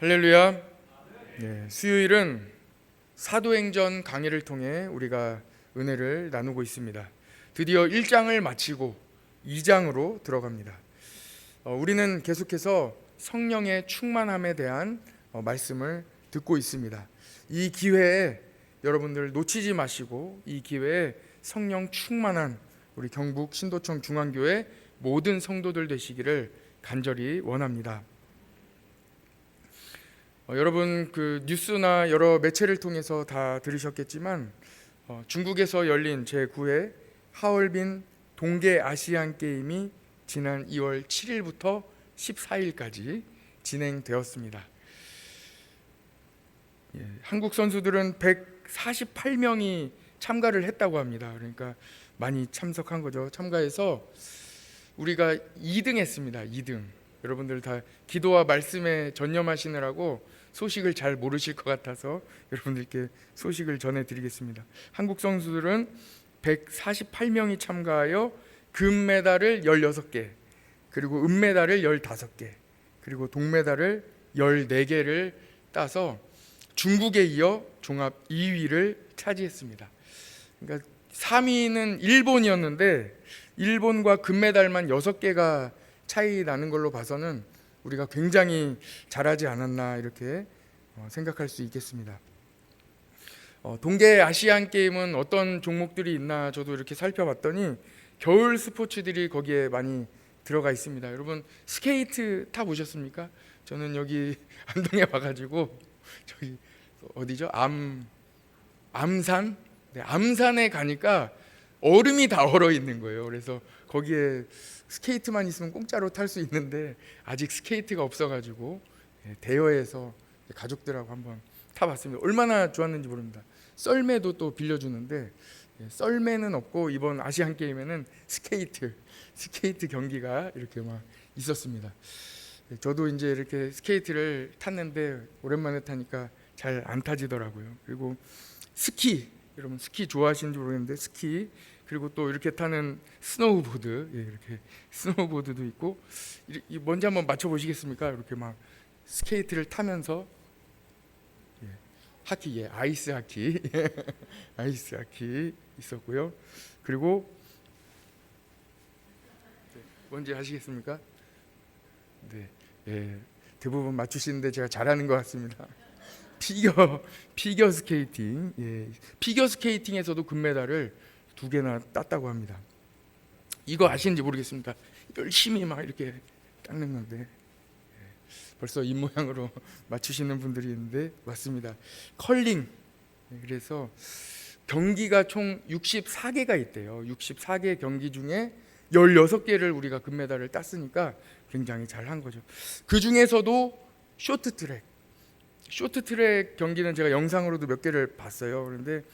할렐루야. 수요일은 사도행전 강해를 통해 우리가 은혜를 나누고 있습니다. 드디어 1장을 마치고 2장으로 들어갑니다. 우리는 계속해서 성령의 충만함에 대한 말씀을 듣고 있습니다. 이 기회에 여러분들 놓치지 마시고 이 기회에 성령 충만한 우리 경북 신도청 중앙교회 모든 성도들 되시기를 간절히 원합니다. 여러분 그 뉴스나 여러 매체를 통해서 다 들으셨겠지만 중국에서 열린 제9회 하얼빈 동계 아시안 게임이 지난 2월 7일부터 14일까지 진행되었습니다. 한국 선수들은 148명이 참가를 했다고 합니다. 그러니까 많이 참석한 거죠. 참가해서 우리가 2등 했습니다. 2등. 여러분들 다 기도와 말씀에 전념하시느라고 소식을 잘 모르실 것 같아서 여러분들께 소식을 전해드리겠습니다. 한국 선수들은 148명이 참가하여 금메달을 16개, 그리고 은메달을 15개, 그리고 동메달을 14개를 따서 중국에 이어 종합 2위를 차지했습니다. 그러니까 3위는 일본이었는데 일본과 금메달만 6개가 차이 나는 걸로 봐서는 우리가 굉장히 잘하지 않았나 이렇게 생각할 수 있겠습니다. 동계 아시안 게임은 어떤 종목들이 있나 저도 이렇게 살펴봤더니 겨울 스포츠들이 거기에 많이 들어가 있습니다. 여러분 스케이트 타 보셨습니까? 저는 여기 안동에 와가지고 저기 어디죠? 암산? 네, 암산에 가니까 얼음이 다 얼어 있는 거예요. 그래서 거기에 스케이트만 있으면 공짜로 탈 수 있는데 아직 스케이트가 없어가지고 대여해서 가족들하고 한번 타봤습니다. 얼마나 좋았는지 모릅니다. 썰매도 또 빌려주는데 썰매는 없고 이번 아시안 게임에는 스케이트 경기가 이렇게 막 있었습니다. 저도 이제 이렇게 스케이트를 탔는데 오랜만에 타니까 잘 안 타지더라고요. 그리고 스키, 여러분 스키 좋아하시는지 모르겠는데 스키, 그리고 또 이렇게 타는 스노우보드, 이렇게 스노우보드도 있고, 뭔지 한번 맞춰 보시겠습니까? 이렇게 막 스케이트를 타면서 하키, 아이스 하키, 아이스 하키 있었고요. 그리고 뭔지 아시겠습니까? 네, 대부분 맞추시는데 제가 잘하는 것 같습니다. 피겨 스케이팅, 피겨 스케이팅에서도 금메달을 2개나 땄다고 합니다. 이거 아시는지 모르겠습니다. 열심히 막 이렇게 닦는 건데 벌써 입 모양으로 맞추시는 분들이 있는데 맞습니다. 컬링. 그래서 경기가 총 64개가 있대요. 64개 경기 중에 16개를 우리가 금메달을 땄으니까 굉장히 잘한 거죠. 그 중에서도 쇼트트랙 경기는 제가 영상으로도 몇 개를 봤어요. 그런데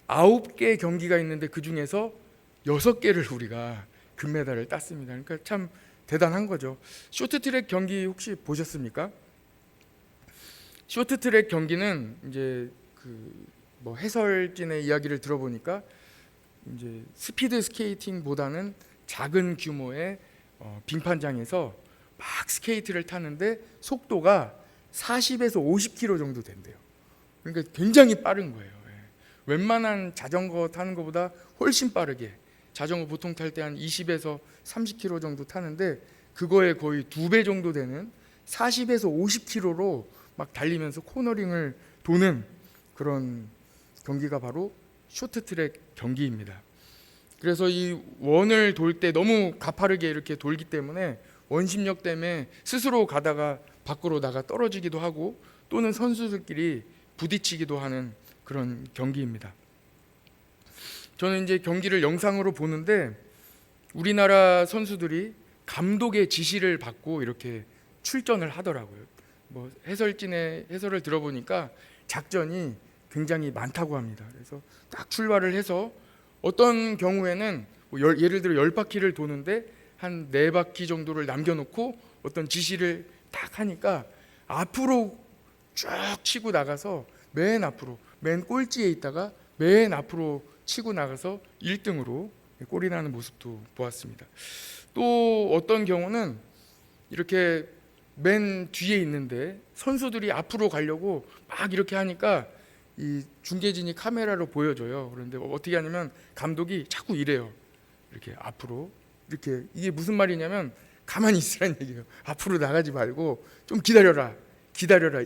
9개 경기가 있는데 그 중에서 6개를 우리가 금메달을 땄습니다. 그러니까 참 대단한 거죠. 쇼트트랙 경기 혹시 보셨습니까? 쇼트트랙 경기는 이제 뭐 해설진의 이야기를 들어보니까 이제 스피드 스케이팅보다는 작은 규모의 빙판장에서 막 스케이트를 타는데 속도가 40에서 50km 정도 된대요. 그러니까 굉장히 빠른 거예요. 웬만한 자전거 타는 것보다 훨씬 빠르게, 자전거 보통 탈 때 한 20에서 30km 정도 타는데 그거에 거의 2배 정도 되는 40에서 50km로 막 달리면서 코너링을 도는 그런 경기가 바로 쇼트트랙 경기입니다. 그래서 이 원을 돌 때 너무 가파르게 이렇게 돌기 때문에 원심력 때문에 스스로 가다가 밖으로 나가 떨어지기도 하고 또는 선수들끼리 부딪히기도 하는 그런 경기입니다. 저는 이제 경기를 영상으로 보는데 우리나라 선수들이 감독의 지시를 받고 이렇게 출전을 하더라고요. 뭐 해설진의 해설을 들어보니까 작전이 굉장히 많다고 합니다. 그래서 딱 출발을 해서 어떤 경우에는 예를 들어 10바퀴를 도는데 한 4바퀴 정도를 남겨놓고 어떤 지시를 딱 하니까 앞으로 쭉 치고 나가서 맨 꼴찌에 있다가 맨 앞으로 치고 나가서 1등으로 골이 나는 모습도 보았습니다. 또 어떤 경우는 이렇게 맨 뒤에 있는데 선수들이 앞으로 가려고 막 이렇게 하니까 이 중계진이 카메라로 보여줘요. 그런데 어떻게 하냐면 감독이 자꾸 이래요. 이렇게 앞으로 이렇게, 이게 무슨 말이냐면 가만히 있으라는 얘기예요. 앞으로 나가지 말고 좀 기다려라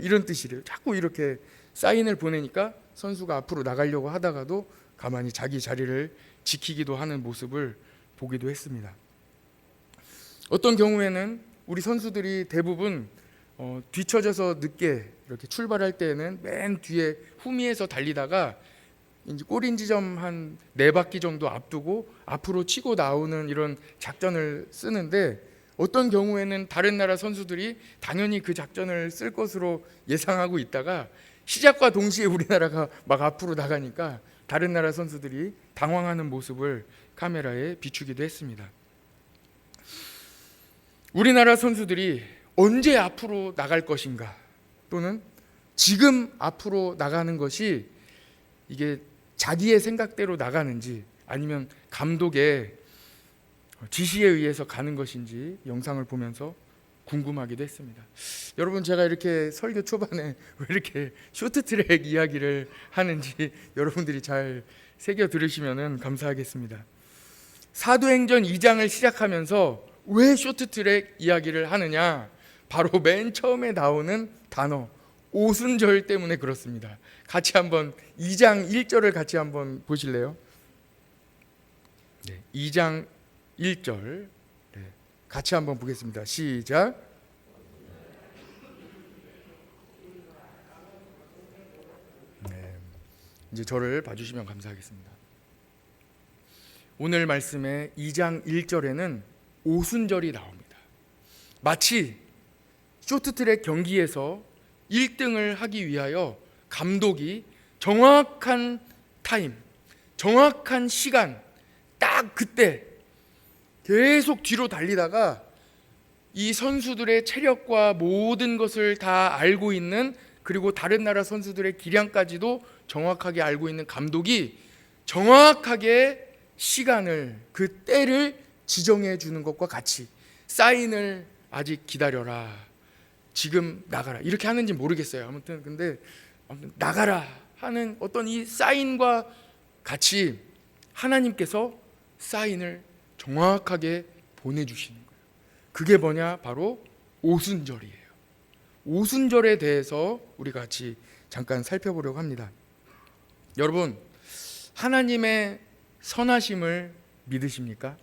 이런 뜻이래요. 자꾸 이렇게 사인을 보내니까 선수가 앞으로 나가려고 하다가도 가만히 자기 자리를 지키기도 하는 모습을 보기도 했습니다. 어떤 경우에는 우리 선수들이 대부분 뒤처져서 늦게 이렇게 출발할 때에는 맨 뒤에 후미에서 달리다가 이제 골인 지점 한 4바퀴 정도 앞두고 앞으로 치고 나오는 이런 작전을 쓰는데, 어떤 경우에는 다른 나라 선수들이 당연히 그 작전을 쓸 것으로 예상하고 있다가 시작과 동시에 우리나라가 막 앞으로 나가니까 다른 나라 선수들이 당황하는 모습을 카메라에 비추기도 했습니다. 우리나라 선수들이 언제 앞으로 나갈 것인가, 또는 지금 앞으로 나가는 것이 이게 자기의 생각대로 나가는지 아니면 감독의 지시에 의해서 가는 것인지 영상을 보면서 궁금하기도 했습니다. 여러분, 제가 이렇게 설교 초반에 왜 이렇게 쇼트트랙 이야기를 하는지 여러분들이 잘 새겨 들으시면 감사하겠습니다. 사도행전 2장을 시작하면서 왜 쇼트트랙 이야기를 하느냐, 바로 맨 처음에 나오는 단어 오순절 때문에 그렇습니다. 같이 한번 2장 1절을 같이 한번 보실래요? 네, 2장 1절 같이 한번 보겠습니다. 시작. 네, 이제 저를 봐주시면 감사하겠습니다. 오늘 말씀의 2장 1절에는 오순절이 나옵니다. 마치 쇼트트랙 경기에서 1등을 하기 위하여 감독이 정확한 타임, 정확한 시간, 딱 그때 계속 뒤로 달리다가 이 선수들의 체력과 모든 것을 다 알고 있는, 그리고 다른 나라 선수들의 기량까지도 정확하게 알고 있는 감독이 정확하게 시간을, 그 때를 지정해 주는 것과 같이 사인을 아직 기다려라, 지금 나가라, 이렇게 하는지 모르겠어요. 아무튼 근데 나가라 하는 어떤 이 사인과 같이 하나님께서 사인을 정확하게 보내주시는 거예요. 그게 뭐냐? 바로 오순절이에요. 오순절에 대해서 우리 같이 잠깐 살펴보려고 합니다. 여러분, 하나님의 선하심을 믿으십니까?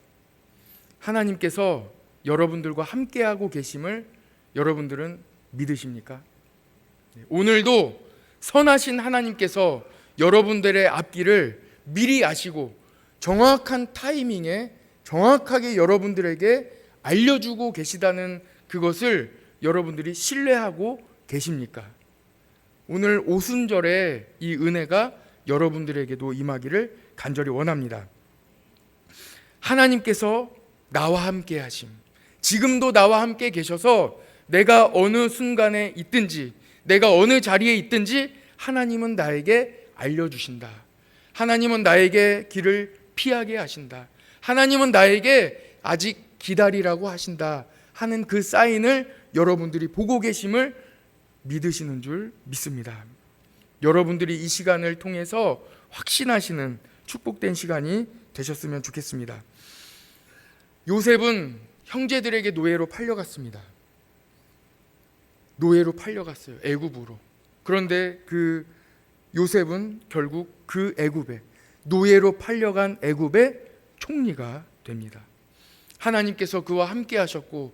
하나님께서 여러분들과 함께하고 계심을 여러분들은 믿으십니까? 오늘도 선하신 하나님께서 여러분들의 앞길을 미리 아시고 정확한 타이밍에 정확하게 여러분들에게 알려주고 계시다는 그것을 여러분들이 신뢰하고 계십니까? 오늘 오순절에 이 은혜가 여러분들에게도 임하기를 간절히 원합니다. 하나님께서 나와 함께 하심, 지금도 나와 함께 계셔서 내가 어느 순간에 있든지 내가 어느 자리에 있든지 하나님은 나에게 알려주신다. 하나님은 나에게 길을 피하게 하신다. 하나님은 나에게 아직 기다리라고 하신다 하는 그 사인을 여러분들이 보고 계심을 믿으시는 줄 믿습니다. 여러분들이 이 시간을 통해서 확신하시는 축복된 시간이 되셨으면 좋겠습니다. 요셉은 형제들에게 노예로 팔려갔습니다. 노예로 팔려갔어요. 애굽으로. 그런데 그 요셉은 결국 그 애굽에, 노예로 팔려간 애굽의 총리가 됩니다. 하나님께서 그와 함께 하셨고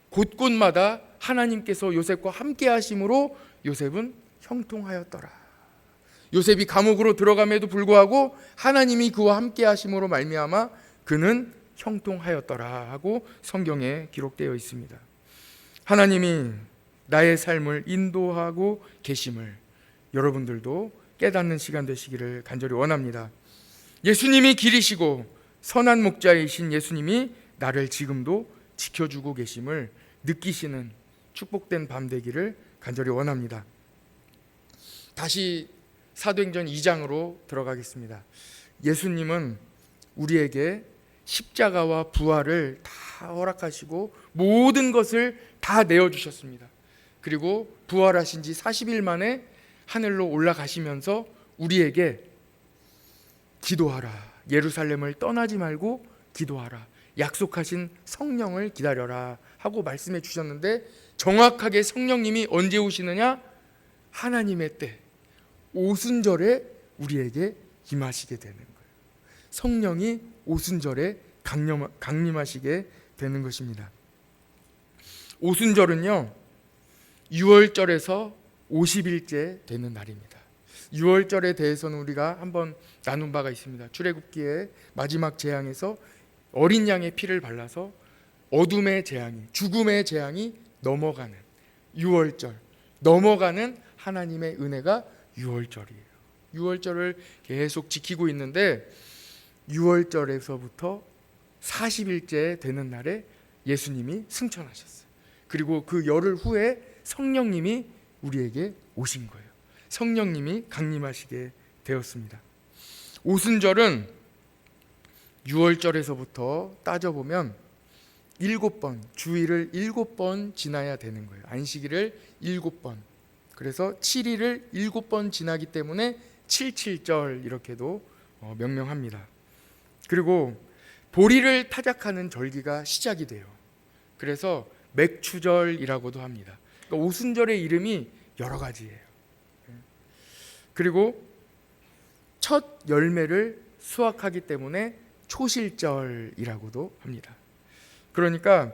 곳곳마다 하나님께서 요셉과 함께 하심으로 요셉은 형통하였더라. 요셉이 감옥으로 들어감에도 불구하고 하나님이 그와 함께 하심으로 말미암아 그는 형통하였더라 하고 성경에 기록되어 있습니다. 하나님이 나의 삶을 인도하고 계심을 여러분들도 깨닫는 시간 되시기를 간절히 원합니다. 예수님이 길이시고 선한 목자이신 예수님이 나를 지금도 지켜주고 계심을 느끼시는 축복된 밤 되기를 간절히 원합니다. 다시 사도행전 2장으로 들어가겠습니다. 예수님은 우리에게 십자가와 부활을 다 다 허락하시고 모든 것을 다 내어주셨습니다. 그리고 부활하신 지 40일 만에 하늘로 올라가시면서 우리에게 기도하라, 예루살렘을 떠나지 말고 기도하라, 약속하신 성령을 기다려라 하고 말씀해 주셨는데, 정확하게 성령님이 언제 오시느냐? 하나님의 때 오순절에 우리에게 임하시게 되는 거예요. 성령이 오순절에 강림하시게 되는 것입니다. 오순절은요 6월절에서 50일째 되는 날입니다. 6월절에 대해서는 우리가 한번 나눈 바가 있습니다. 출애굽기의 마지막 재앙에서 어린 양의 피를 발라서 어둠의 재앙이, 죽음의 재앙이 넘어가는 6월절, 넘어가는 하나님의 은혜가 6월절이에요. 6월절을 계속 지키고 있는데 6월절에서부터 40일째 되는 날에 예수님이 승천하셨어요. 그리고 그 열흘 후에 성령님이 우리에게 오신 거예요. 성령님이 강림하시게 되었습니다. 오순절은 6월절에서부터 따져보면 7번, 주일을 7번 지나야 되는 거예요. 안식일을 7번. 그래서 7일을 7번 지나기 때문에 77절 이렇게도 명명합니다. 그리고 보리를 타작하는 절기가 시작이 돼요. 그래서 맥추절이라고도 합니다. 그러니까 오순절의 이름이 여러 가지예요. 그리고 첫 열매를 수확하기 때문에 초실절이라고도 합니다. 그러니까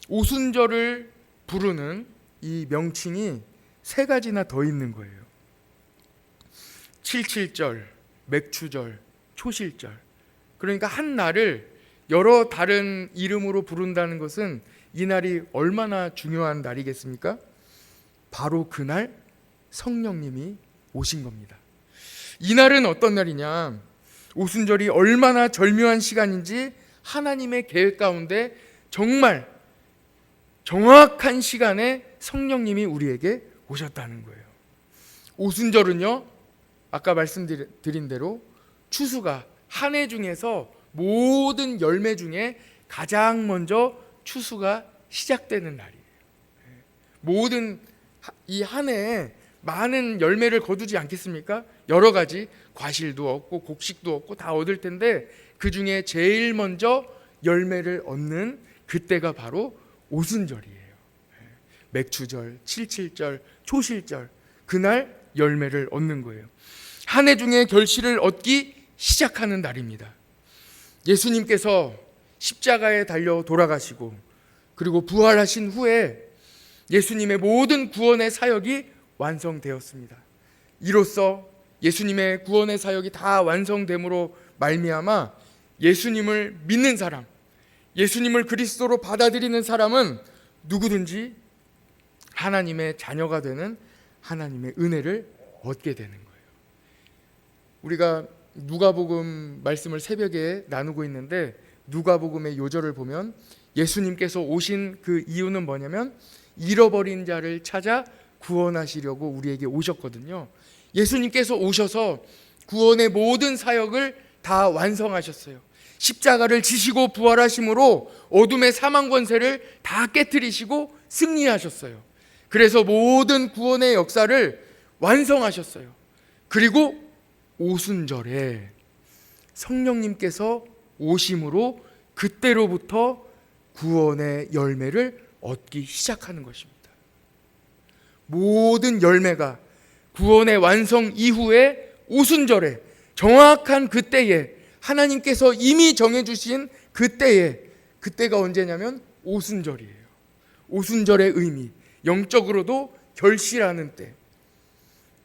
오순절을 부르는 이 명칭이 세 가지나 더 있는 거예요. 칠칠절, 맥추절, 초실절. 그러니까 한 날을 여러 다른 이름으로 부른다는 것은 이 날이 얼마나 중요한 날이겠습니까? 바로 그날 성령님이 오신 겁니다. 이 날은 어떤 날이냐? 오순절이 얼마나 절묘한 시간인지 하나님의 계획 가운데 정말 정확한 시간에 성령님이 우리에게 오셨다는 거예요. 오순절은요, 아까 말씀드린 대로 추수가 한 해 중에서 모든 열매 중에 가장 먼저 추수가 시작되는 날이에요. 모든 이 한 해에 많은 열매를 거두지 않겠습니까? 여러 가지 과실도 얻고 곡식도 얻고 다 얻을 텐데 그 중에 제일 먼저 열매를 얻는 그때가 바로 오순절이에요. 맥추절, 칠칠절, 초실절, 그날 열매를 얻는 거예요. 한 해 중에 결실을 얻기 시작하는 날입니다. 예수님께서 십자가에 달려 돌아가시고 그리고 부활하신 후에 예수님의 모든 구원의 사역이 완성되었습니다. 이로써 예수님의 구원의 사역이 다 완성됨으로 말미암아 예수님을 믿는 사람, 예수님을 그리스도로 받아들이는 사람은 누구든지 하나님의 자녀가 되는 하나님의 은혜를 얻게 되는 거예요. 우리가 누가복음 말씀을 새벽에 나누고 있는데 누가복음의 요절을 보면 예수님께서 오신 그 이유는 뭐냐면 잃어버린 자를 찾아 구원하시려고 우리에게 오셨거든요. 예수님께서 오셔서 구원의 모든 사역을 다 완성하셨어요. 십자가를 지시고 부활하심으로 어둠의 사망 권세를 다 깨트리시고 승리하셨어요. 그래서 모든 구원의 역사를 완성하셨어요. 그리고 오순절에 성령님께서 오심으로 그때로부터 구원의 열매를 얻기 시작하는 것입니다. 모든 열매가 구원의 완성 이후에 오순절에 정확한 그때에 하나님께서 이미 정해주신 그때가 언제냐면 오순절이에요. 오순절의 의미, 영적으로도 결실하는 때,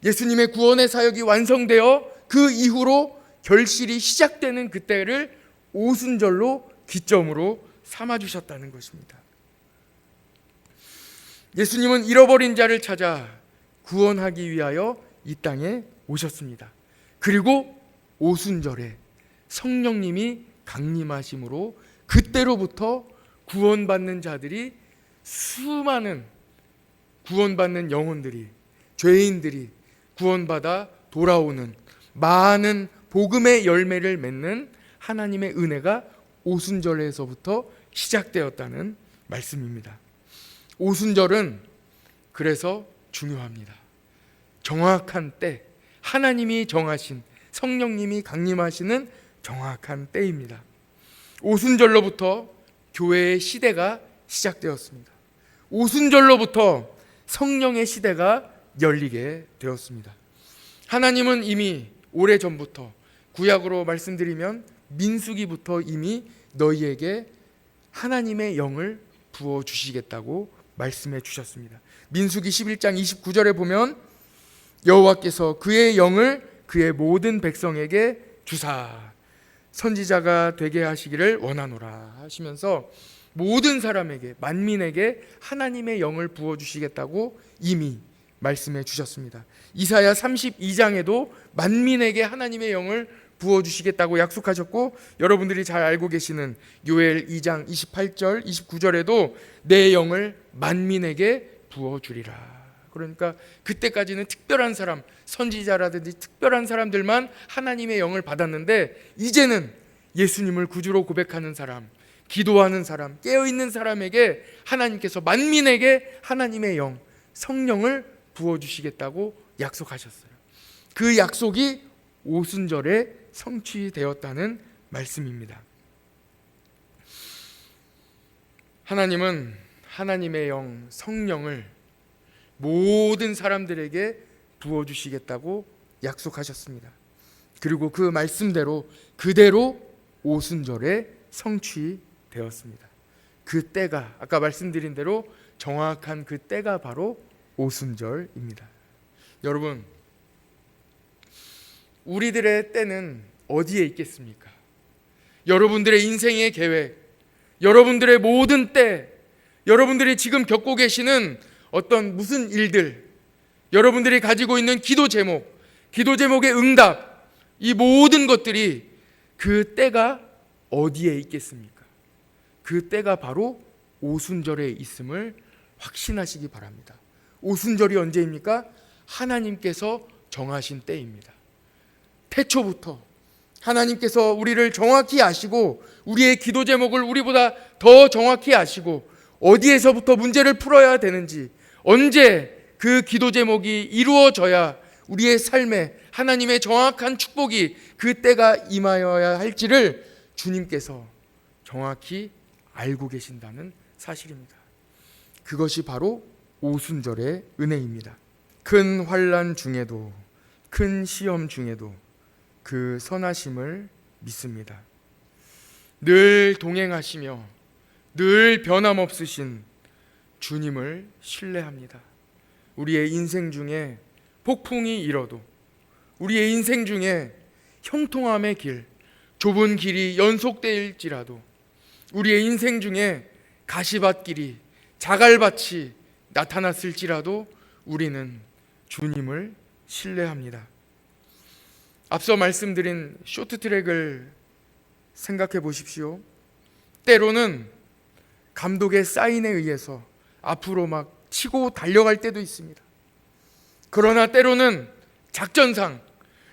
예수님의 구원의 사역이 완성되어 그 이후로 결실이 시작되는 그때를 오순절로 기점으로 삼아주셨다는 것입니다. 예수님은 잃어버린 자를 찾아 구원하기 위하여 이 땅에 오셨습니다. 그리고 오순절에 성령님이 강림하심으로 그때로부터 구원받는 자들이, 수많은 구원받는 영혼들이, 죄인들이 구원받아 돌아오는 많은 복음의 열매를 맺는 하나님의 은혜가 오순절에서부터 시작되었다는 말씀입니다. 오순절은 그래서 중요합니다. 정확한 때, 하나님이 정하신, 성령님이 강림하시는 정확한 때입니다. 오순절로부터 교회의 시대가 시작되었습니다. 오순절로부터 성령의 시대가 열리게 되었습니다. 하나님은 이미 오래전부터, 구약으로 말씀드리면 민수기부터 이미 너희에게 하나님의 영을 부어주시겠다고 말씀해 주셨습니다. 민수기 11장 29절에 보면 여호와께서 그의 영을 그의 모든 백성에게 주사 선지자가 되게 하시기를 원하노라 하시면서 모든 사람에게, 만민에게 하나님의 영을 부어주시겠다고 이미 말씀해 주셨습니다. 이사야 32장에도 만민에게 하나님의 영을 부어주시겠다고 약속하셨고, 여러분들이 잘 알고 계시는 요엘 2장 28절 29절에도 내 영을 만민에게 부어주리라. 그러니까 그때까지는 특별한 사람, 선지자라든지 특별한 사람들만 하나님의 영을 받았는데, 이제는 예수님을 구주로 고백하는 사람, 기도하는 사람, 깨어있는 사람에게 하나님께서, 만민에게 하나님의 영, 성령을 부어주시겠다고 약속하셨어요. 그 약속이 오순절에 성취되었다는 말씀입니다. 하나님은 하나님의 영, 성령을 모든 사람들에게 부어주시겠다고 약속하셨습니다. 그리고 그 말씀대로 그대로 오순절에 성취되었습니다. 그 때가, 아까 말씀드린 대로 정확한 그 때가 바로 오순절입니다. 여러분, 우리들의 때는 어디에 있겠습니까? 여러분들의 인생의 계획, 여러분들의 모든 때, 여러분들이 지금 겪고 계시는 어떤 무슨 일들, 여러분들이 가지고 있는 기도 제목의 응답, 이 모든 것들이 그 때가 어디에 있겠습니까? 그 때가 바로 오순절에 있음을 확신하시기 바랍니다. 오순절이 언제입니까? 하나님께서 정하신 때입니다. 태초부터 하나님께서 우리를 정확히 아시고, 우리의 기도 제목을 우리보다 더 정확히 아시고, 어디에서부터 문제를 풀어야 되는지, 언제 그 기도 제목이 이루어져야 우리의 삶에 하나님의 정확한 축복이 그 때가 임하여야 할지를 주님께서 정확히 알고 계신다는 사실입니다. 그것이 바로 오순절의 은혜입니다. 큰 환난 중에도, 큰 시험 중에도 그 선하심을 믿습니다. 늘 동행하시며 늘 변함없으신 주님을 신뢰합니다. 우리의 인생 중에 폭풍이 일어도, 우리의 인생 중에 형통함의 길, 좁은 길이 연속될지라도, 우리의 인생 중에 가시밭길이, 자갈밭이 나타났을지라도 우리는 주님을 신뢰합니다. 앞서 말씀드린 쇼트트랙을 생각해 보십시오. 때로는 감독의 사인에 의해서 앞으로 막 치고 달려갈 때도 있습니다. 그러나 때로는 작전상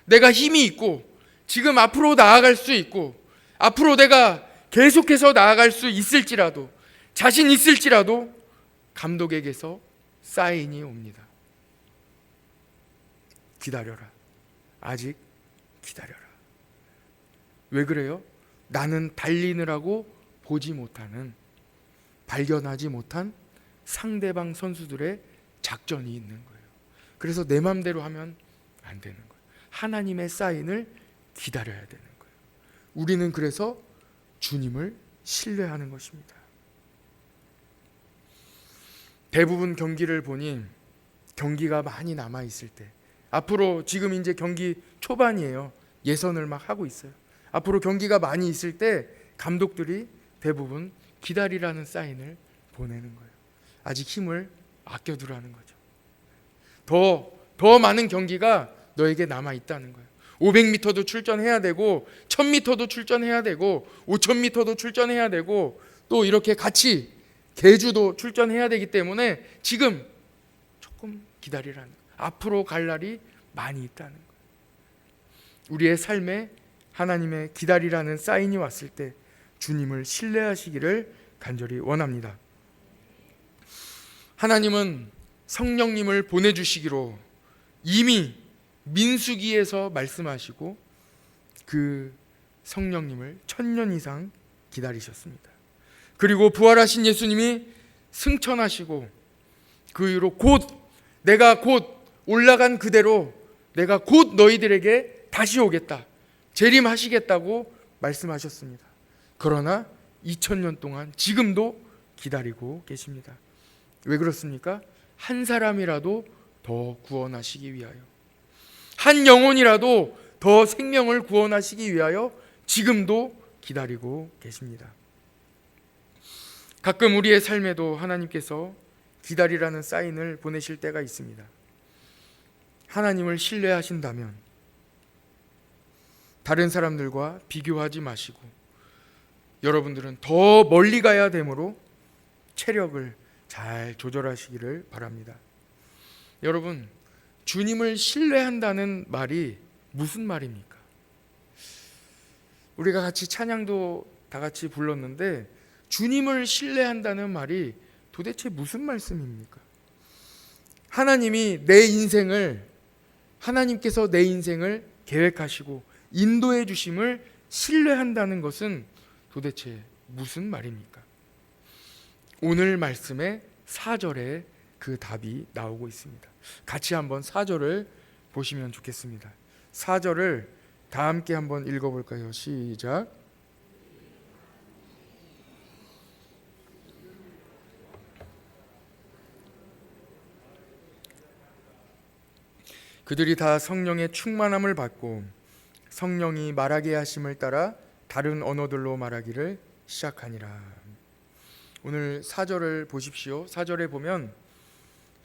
내가 힘이 있고 지금 앞으로 나아갈 수 있고, 앞으로 내가 계속해서 나아갈 수 있을지라도, 자신 있을지라도 감독에게서 사인이 옵니다. 기다려라. 아직 기다려라. 왜 그래요? 나는 달리느라고 보지 못하는, 발견하지 못한 상대방 선수들의 작전이 있는 거예요. 그래서 내 맘대로 하면 안 되는 거예요. 하나님의 사인을 기다려야 되는 거예요. 우리는 그래서 주님을 신뢰하는 것입니다. 대부분 경기를 보니 경기가 많이 남아 있을 때, 앞으로 지금 이제 경기 초반이에요. 예선을 막 하고 있어요. 앞으로 경기가 많이 있을 때 감독들이 대부분 기다리라는 사인을 보내는 거예요. 아직 힘을 아껴두라는 거죠. 더 많은 경기가 너에게 남아 있다는 거예요. 500m도 출전해야 되고 1000m도 출전해야 되고 5000m도 출전해야 되고, 또 이렇게 같이 계주도 출전해야 되기 때문에 지금 조금 기다리라는 거예요. 앞으로 갈 날이 많이 있다는 거예요. 우리의 삶에 하나님의 기다리라는 사인이 왔을 때 주님을 신뢰하시기를 간절히 원합니다. 하나님은 성령님을 보내주시기로 이미 민수기에서 말씀하시고 그 성령님을 1000년 이상 기다리셨습니다. 그리고 부활하신 예수님이 승천하시고 그 이후로 내가 곧 올라간 그대로 내가 곧 너희들에게 다시 오겠다, 재림하시겠다고 말씀하셨습니다. 그러나 2000년 동안 지금도 기다리고 계십니다. 왜 그렇습니까? 한 사람이라도 더 구원하시기 위하여, 한 영혼이라도 더 생명을 구원하시기 위하여 지금도 기다리고 계십니다. 가끔 우리의 삶에도 하나님께서 기다리라는 사인을 보내실 때가 있습니다. 하나님을 신뢰하신다면 다른 사람들과 비교하지 마시고 여러분들은 더 멀리 가야 되므로 체력을 잘 조절하시기를 바랍니다. 여러분, 주님을 신뢰한다는 말이 무슨 말입니까? 우리가 같이 찬양도 다 같이 불렀는데 주님을 신뢰한다는 말이 도대체 무슨 말씀입니까? 하나님께서 내 인생을 계획하시고 인도해 주심을 신뢰한다는 것은 도대체 무슨 말입니까? 오늘 말씀의 4절에 그 답이 나오고 있습니다. 같이 한번 4절을 보시면 좋겠습니다. 4절을 다 함께 한번 읽어볼까요? 시작. 그들이 다 성령의 충만함을 받고 성령이 말하게 하심을 따라 다른 언어들로 말하기를 시작하니라. 오늘 4절을 보십시오. 4절에 보면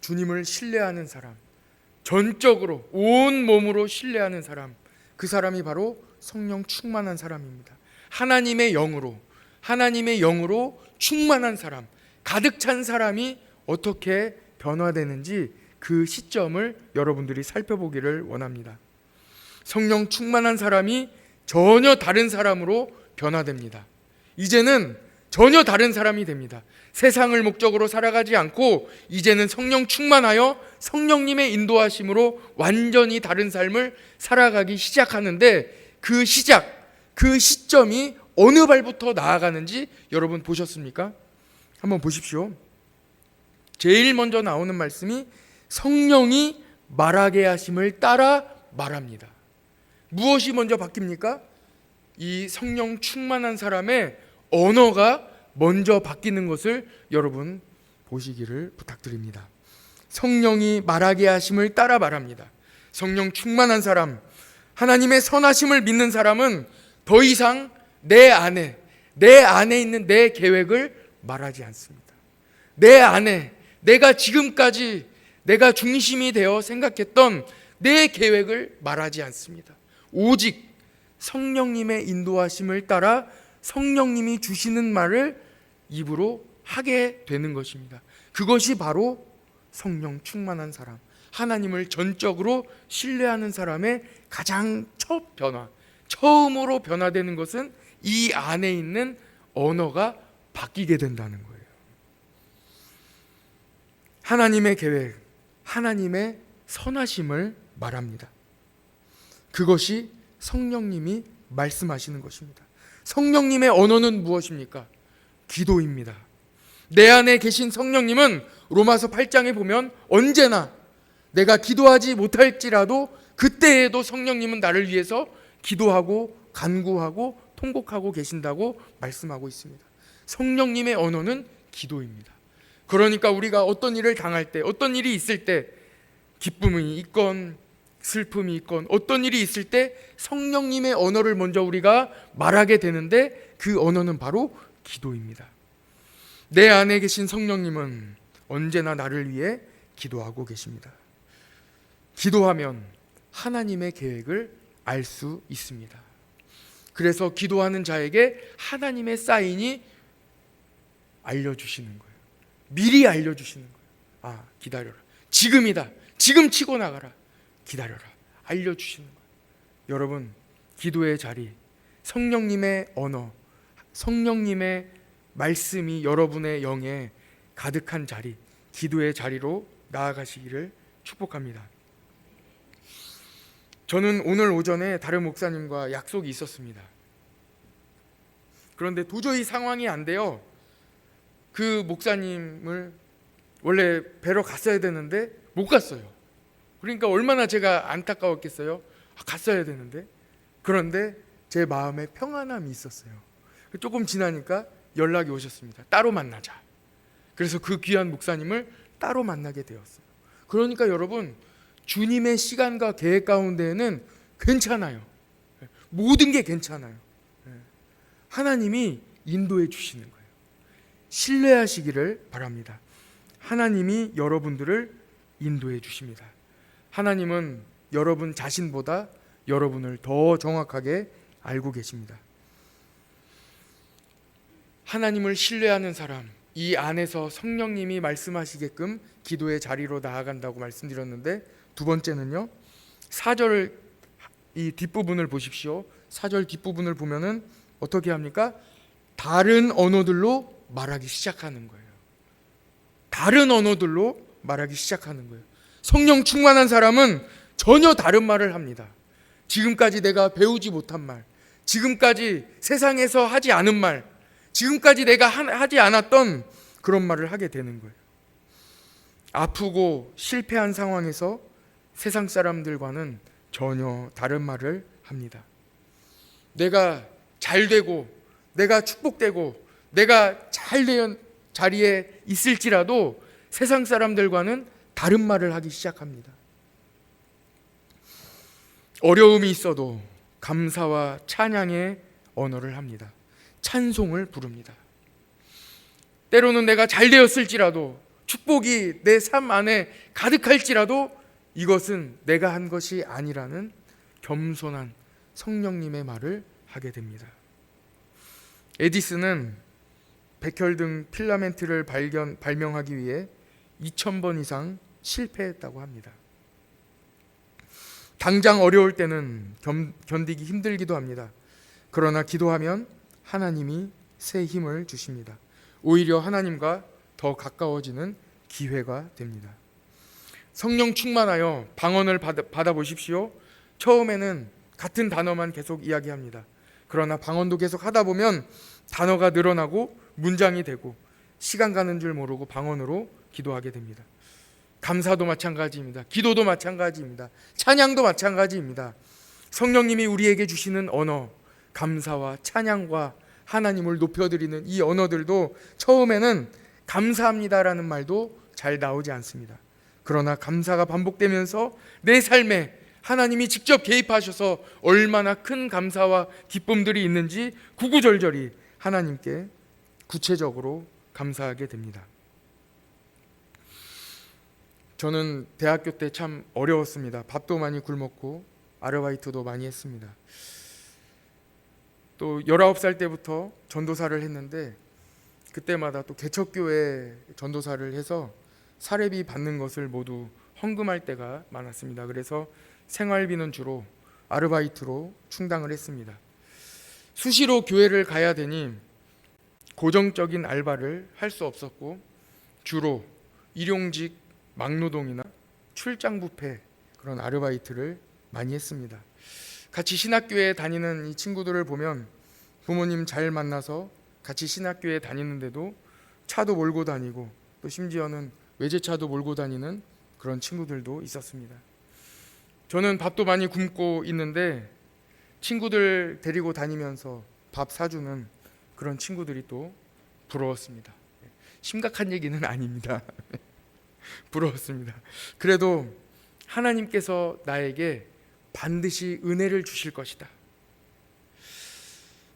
주님을 신뢰하는 사람, 전적으로 온 몸으로 신뢰하는 사람, 그 사람이 바로 성령 충만한 사람입니다. 하나님의 영으로 충만한 사람, 가득 찬 사람이 어떻게 변화되는지 그 시점을 여러분들이 살펴보기를 원합니다. 성령 충만한 사람이 전혀 다른 사람으로 변화됩니다. 이제는 전혀 다른 사람이 됩니다. 세상을 목적으로 살아가지 않고 이제는 성령 충만하여 성령님의 인도하심으로 완전히 다른 삶을 살아가기 시작하는데 그 시점이 어느 발부터 나아가는지 여러분 보셨습니까? 한번 보십시오. 제일 먼저 나오는 말씀이 성령이 말하게 하심을 따라 말합니다. 무엇이 먼저 바뀝니까? 이 성령 충만한 사람의 언어가 먼저 바뀌는 것을 여러분 보시기를 부탁드립니다. 성령이 말하게 하심을 따라 말합니다. 성령 충만한 사람, 하나님의 선하심을 믿는 사람은 더 이상 내 안에 있는 내 계획을 말하지 않습니다. 내 안에 내가 지금까지 내가 중심이 되어 생각했던 내 계획을 말하지 않습니다. 오직 성령님의 인도하심을 따라 성령님이 주시는 말을 입으로 하게 되는 것입니다. 그것이 바로 성령 충만한 사람, 하나님을 전적으로 신뢰하는 사람의 가장 첫 변화, 처음으로 변화되는 것은 이 안에 있는 언어가 바뀌게 된다는 거예요. 하나님의 계획, 하나님의 선하심을 말합니다. 그것이 성령님이 말씀하시는 것입니다. 성령님의 언어는 무엇입니까? 기도입니다. 내 안에 계신 성령님은 로마서 8장에 보면 언제나 내가 기도하지 못할지라도 그때에도 성령님은 나를 위해서 기도하고 간구하고 통곡하고 계신다고 말씀하고 있습니다. 성령님의 언어는 기도입니다. 그러니까 우리가 어떤 일을 당할 때, 어떤 일이 있을 때, 기쁨이 있건 슬픔이 있건 어떤 일이 있을 때 성령님의 언어를 먼저 우리가 말하게 되는데 그 언어는 바로 기도입니다. 내 안에 계신 성령님은 언제나 나를 위해 기도하고 계십니다. 기도하면 하나님의 계획을 알 수 있습니다. 그래서 기도하는 자에게 하나님의 사인이 알려주시는 거예요. 미리 알려주시는 거예요. 아, 기다려라. 지금이다. 지금 치고 나가라. 기다려라. 알려주시는 거예요. 여러분, 기도의 자리, 성령님의 언어, 성령님의 말씀이 여러분의 영에 가득한 자리, 기도의 자리로 나아가시기를 축복합니다. 저는 오늘 오전에 다른 목사님과 약속이 있었습니다. 그런데 도저히 상황이 안 돼요. 그 목사님을 원래 뵈러 갔어야 되는데 못 갔어요. 그러니까 얼마나 제가 안타까웠겠어요. 갔어야 되는데. 그런데 제 마음에 평안함이 있었어요. 조금 지나니까 연락이 오셨습니다. 따로 만나자. 그래서 그 귀한 목사님을 따로 만나게 되었어요. 그러니까 여러분, 주님의 시간과 계획 가운데에는 괜찮아요. 모든 게 괜찮아요. 하나님이 인도해 주시는 거예요. 신뢰하시기를 바랍니다. 하나님이 여러분들을 인도해 주십니다. 하나님은 여러분 자신보다 여러분을 더 정확하게 알고 계십니다. 하나님을 신뢰하는 사람, 이 안에서 성령님이 말씀하시게끔 기도의 자리로 나아간다고 말씀드렸는데, 두 번째는요, 4절 이 뒷부분을 보십시오. 4절 뒷부분을 보면은 어떻게 합니까? 다른 언어들로 말하기 시작하는 거예요. 다른 언어들로 말하기 시작하는 거예요. 성령 충만한 사람은 전혀 다른 말을 합니다. 지금까지 내가 배우지 못한 말, 지금까지 세상에서 하지 않은 말, 지금까지 내가 하지 않았던 그런 말을 하게 되는 거예요. 아프고 실패한 상황에서 세상 사람들과는 전혀 다른 말을 합니다. 내가 잘 되고, 내가 축복되고, 내가 잘 된 자리에 있을지라도 세상 사람들과는 다른 말을 하기 시작합니다. 어려움이 있어도 감사와 찬양의 언어를 합니다. 찬송을 부릅니다. 때로는 내가 잘 되었을지라도, 축복이 내 삶 안에 가득할지라도 이것은 내가 한 것이 아니라는 겸손한 성령님의 말을 하게 됩니다. 에디슨은 백혈등 필라멘트를 발명하기 위해 2000번 이상 실패했다고 합니다. 당장 어려울 때는 견디기 힘들기도 합니다. 그러나 기도하면 하나님이 새 힘을 주십니다. 오히려 하나님과 더 가까워지는 기회가 됩니다. 성령 충만하여 방언을 받아보십시오. 처음에는 같은 단어만 계속 이야기합니다. 그러나 방언도 계속 하다 보면 단어가 늘어나고 문장이 되고 시간 가는 줄 모르고 방언으로 기도하게 됩니다. 감사도 마찬가지입니다. 기도도 마찬가지입니다. 찬양도 마찬가지입니다. 성령님이 우리에게 주시는 언어, 감사와 찬양과 하나님을 높여드리는 이 언어들도 처음에는 감사합니다라는 말도 잘 나오지 않습니다. 그러나 감사가 반복되면서 내 삶에 하나님이 직접 개입하셔서 얼마나 큰 감사와 기쁨들이 있는지 구구절절히 하나님께 구체적으로 감사하게 됩니다. 저는 대학교 때 참 어려웠습니다. 밥도 많이 굶었고 아르바이트도 많이 했습니다. 또 19살 때부터 전도사를 했는데 그때마다 또 개척교회 전도사를 해서 사례비 받는 것을 모두 헌금할 때가 많았습니다. 그래서 생활비는 주로 아르바이트로 충당을 했습니다. 수시로 교회를 가야 되니 고정적인 알바를 할 수 없었고 주로 일용직 막노동이나 출장 뷔페 그런 아르바이트를 많이 했습니다. 같이 신학교에 다니는 이 친구들을 보면 부모님 잘 만나서 같이 신학교에 다니는데도 차도 몰고 다니고 또 심지어는 외제차도 몰고 다니는 그런 친구들도 있었습니다. 저는 밥도 많이 굶고 있는데 친구들 데리고 다니면서 밥 사주는 그런 친구들이 또 부러웠습니다. 심각한 얘기는 아닙니다. 부러웠습니다. 그래도 하나님께서 나에게 반드시 은혜를 주실 것이다.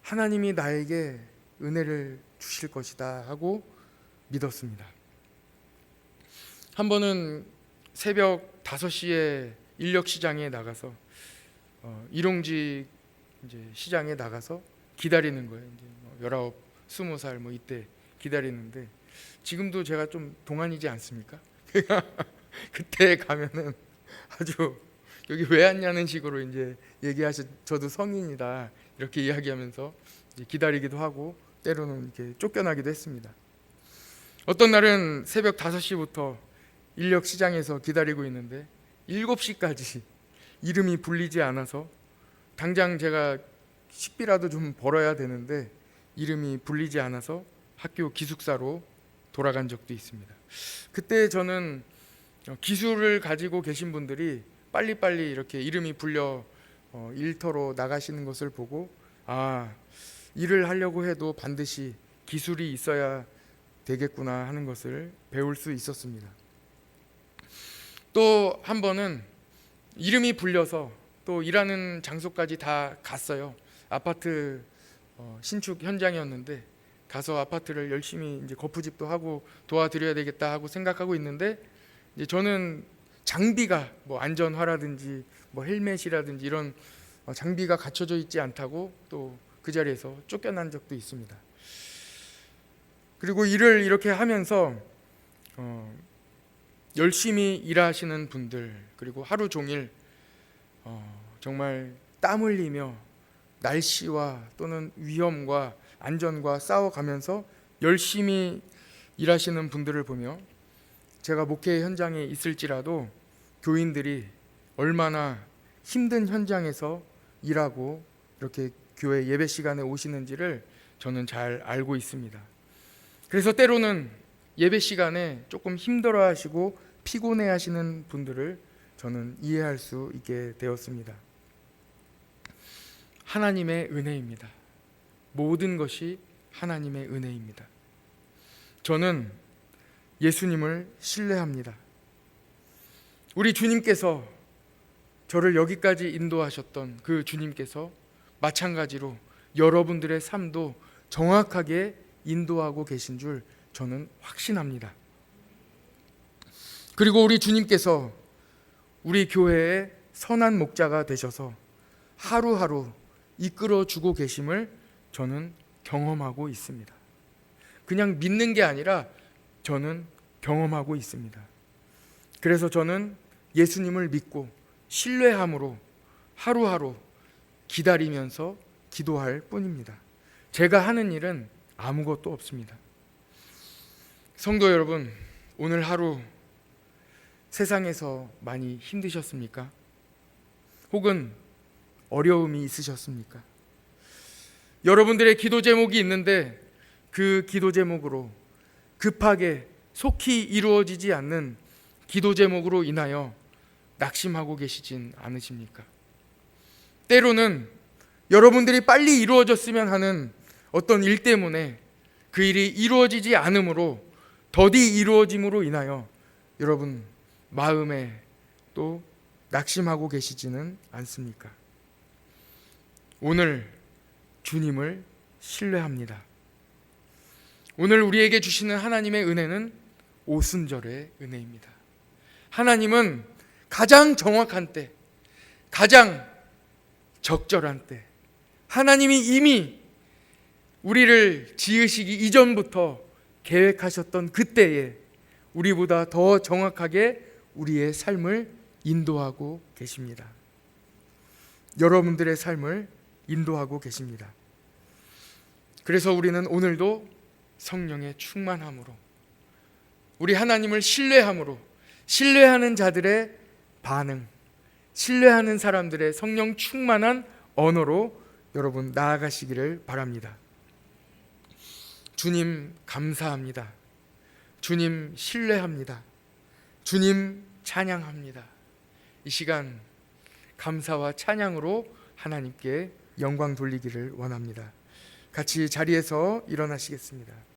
하나님이 나에게 은혜를 주실 것이다 하고 믿었습니다. 한 번은 새벽 5시에 인력시장에 나가서 일용직 이제 시장에 나가서 기다리는 거예요. 이제 19, 20살 뭐 이때 기다리는데 지금도 제가 좀 동안이지 않습니까? 그때 가면은 아주 여기 왜 왔냐는 식으로 이제 얘기하셔. 저도 성인이다 이렇게 이야기하면서 이제 기다리기도 하고 때로는 이렇게 쫓겨나기도 했습니다. 어떤 날은 새벽 5시부터 인력 시장에서 기다리고 있는데 7시까지 이름이 불리지 않아서 당장 제가 식비라도 좀 벌어야 되는데 이름이 불리지 않아서 학교 기숙사로 돌아간 적도 있습니다. 그때 저는 기술을 가지고 계신 분들이 빨리빨리 이렇게 이름이 불려 일터로 나가시는 것을 보고 일을 하려고 해도 반드시 기술이 있어야 되겠구나 하는 것을 배울 수 있었습니다. 또 한 번은 이름이 불려서 또 일하는 장소까지 다 갔어요. 아파트 신축 현장이었는데 가서 아파트를 열심히 이제 거푸집도 하고 도와드려야 되겠다 하고 생각하고 있는데 이제 저는 장비가 뭐 안전화라든지 뭐 헬멧이라든지 이런 장비가 갖춰져 있지 않다고 또 그 자리에서 쫓겨난 적도 있습니다. 그리고 일을 이렇게 하면서 열심히 일하시는 분들, 그리고 하루 종일 정말 땀 흘리며 날씨와 또는 위험과 안전과 싸워가면서 열심히 일하시는 분들을 보며 제가 목회 현장에 있을지라도 교인들이 얼마나 힘든 현장에서 일하고 이렇게 교회 예배 시간에 오시는지를 저는 잘 알고 있습니다. 그래서 때로는 예배 시간에 조금 힘들어 하시고 피곤해 하시는 분들을 저는 이해할 수 있게 되었습니다. 하나님의 은혜입니다. 모든 것이 하나님의 은혜입니다. 저는 예수님을 신뢰합니다. 우리 주님께서 저를 여기까지 인도하셨던 그 주님께서 마찬가지로 여러분들의 삶도 정확하게 인도하고 계신 줄 저는 확신합니다. 그리고 우리 주님께서 우리 교회의 선한 목자가 되셔서 하루하루 이끌어 주고 계심을 저는 경험하고 있습니다. 그냥 믿는 게 아니라 저는 경험하고 있습니다. 그래서 저는 예수님을 믿고 신뢰함으로 하루하루 기다리면서 기도할 뿐입니다. 제가 하는 일은 아무것도 없습니다. 성도 여러분, 오늘 하루 세상에서 많이 힘드셨습니까? 혹은 어려움이 있으셨습니까? 여러분들의 기도 제목이 있는데 그 기도 제목으로 급하게 속히 이루어지지 않는 기도 제목으로 인하여 낙심하고 계시진 않으십니까? 때로는 여러분들이 빨리 이루어졌으면 하는 어떤 일 때문에 그 일이 이루어지지 않으므로 더디 이루어짐으로 인하여 여러분 마음에 또 낙심하고 계시지는 않습니까? 오늘 주님을 신뢰합니다. 오늘 우리에게 주시는 하나님의 은혜는 오순절의 은혜입니다. 하나님은 가장 정확한 때, 가장 적절한 때, 하나님이 이미 우리를 지으시기 이전부터 계획하셨던 그때에 우리보다 더 정확하게 우리의 삶을 인도하고 계십니다. 여러분들의 삶을 인도하고 계십니다. 그래서 우리는 오늘도 성령의 충만함으로, 우리 하나님을 신뢰함으로, 신뢰하는 자들의 반응, 신뢰하는 사람들의 성령 충만한 언어로 여러분 나아가시기를 바랍니다. 주님 감사합니다. 주님 신뢰합니다. 주님 찬양합니다. 이 시간 감사와 찬양으로 하나님께 영광 돌리기를 원합니다. 같이 자리에서 일어나시겠습니다.